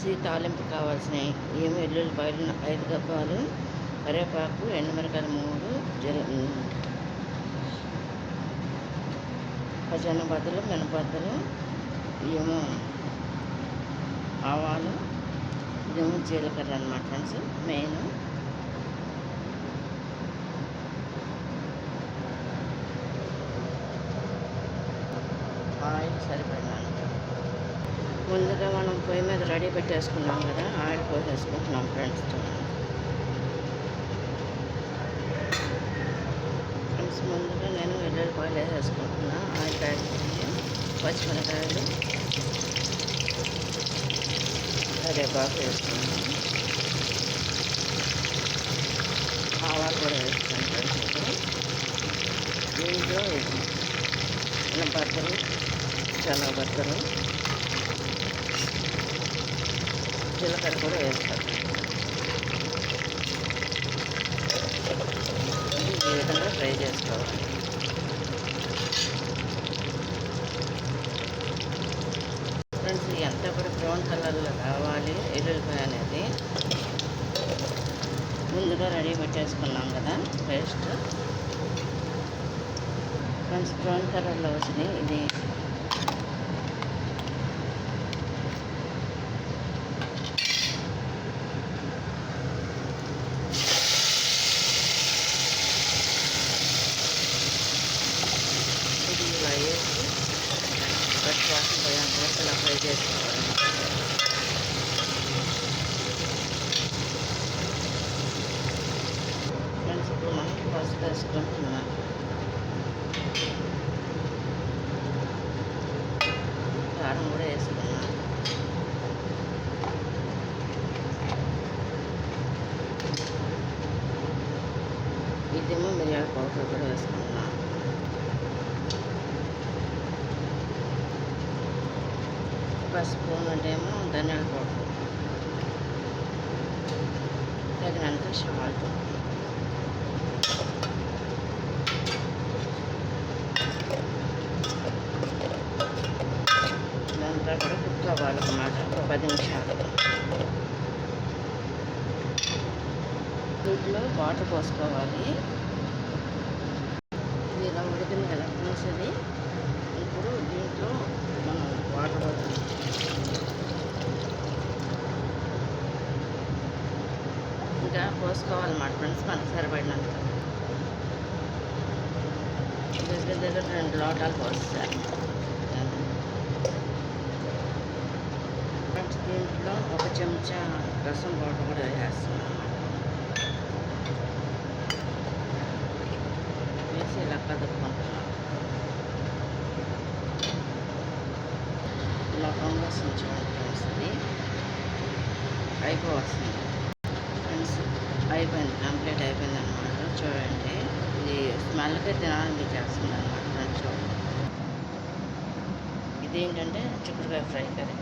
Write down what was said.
Friends ఈ తాలింపు కావాల్సినవి ఏమి ఎల్లుల్లిపాయలు 5 గబ్బాలు, కరివేపాకు, ఎండుమిరకాయలు 3, పచ్చెనగపత్తులు, మినపత్తులు, ఏమో ఆవాలు, ఇదేమో జీలకర్ర అనమాట ఫ్రెండ్స్. Main oil సరిపడినాను. ముందుగా మనం పొయ్యి మీద రెడీ పెట్టేసుకున్నాం కదా, ఆయిల్ పోసేసుకుంటున్నాం ఫ్రెండ్స్. ఫ్రెండ్స్ ముందుగా నేను ఎల్లుల్లిపాయలు వేసేసుకుంటున్నా. ఆయిల్ ప్యాకెట్, పచ్చిమిరకాయలు, కరివేపాకు వేసుకున్నాను. ఆవాలు కూడా వేసుకున్నాను ఫ్రెండ్స్. దీంట్లో మినపత్తులు, శనగపత్తులు, జీలకర్ర కూడా వేస్తాను. ఈ విధంగా ఫ్రై చేసుకోవాలి. ఫ్రెండ్స్ ఎంత కూడా బ్రౌన్ కలర్లో రావాలి ఎల్లుల్లిపాయ అనేది. ముందుగా రెడీ పెట్టేసుకున్నాం కదా పేస్ట్. ఫ్రెండ్స్ బ్రౌన్ కలర్లో వచ్చినాయి. ఇది ఇలా వేసి పచ్చివాసన పోయేంత వరకు ఇలా ఫ్రై చేసుకోవాలి. ఫ్రెండ్స్ ఇప్పుడు మనం పసుపు వేసుకుంటున్నాం. కారం కూడా వేసుకున్నాం. ఇదేమో మిరియాల పౌడర్ కూడా వేసుకున్నాం. పసుపు ఏమో ధనియాల పౌడర్, తగినంత సాల్ట్. ఇదంతా కూడా కుక్ అవ్వాలన్నమాట ఒక 10 నిమిషాలు. దీంట్లో వాటర్ పోసుకోవాలి. ఇది ఇలా ఉడికింది కదా పూసేది. ఇప్పుడు దీంట్లో మనం వాటర్ పోతాం. ఇంకా పోసుకోవాలన్నమాట ఫ్రెండ్స్ మనకు సరిపడినంత. దగ్గర 2 లోటాలు పోస్తారు. ఫ్రెండ్స్ దీంట్లో 1 చెంచా రసం పౌడర్ కూడా వేసేస్తున్నాం. వేసి ఇలా కదుపుకుంటున్నాం. ఇలా పొంగొస్తుంది చూడండి ఫ్రెండ్స్. ఇది అయిపోవస్తుంది ఫ్రెండ్స్. అయిపోయింది, కంప్లీట్ అయిపోయింది అనమాట. చూడండి ఇది స్మెల్గా తినాలనిపించేస్తుంది అనమాట ఫ్రెండ్స్. చూడండి ఇదేంటంటే చిక్కుడుకాయ ఫ్రై కర్రీ.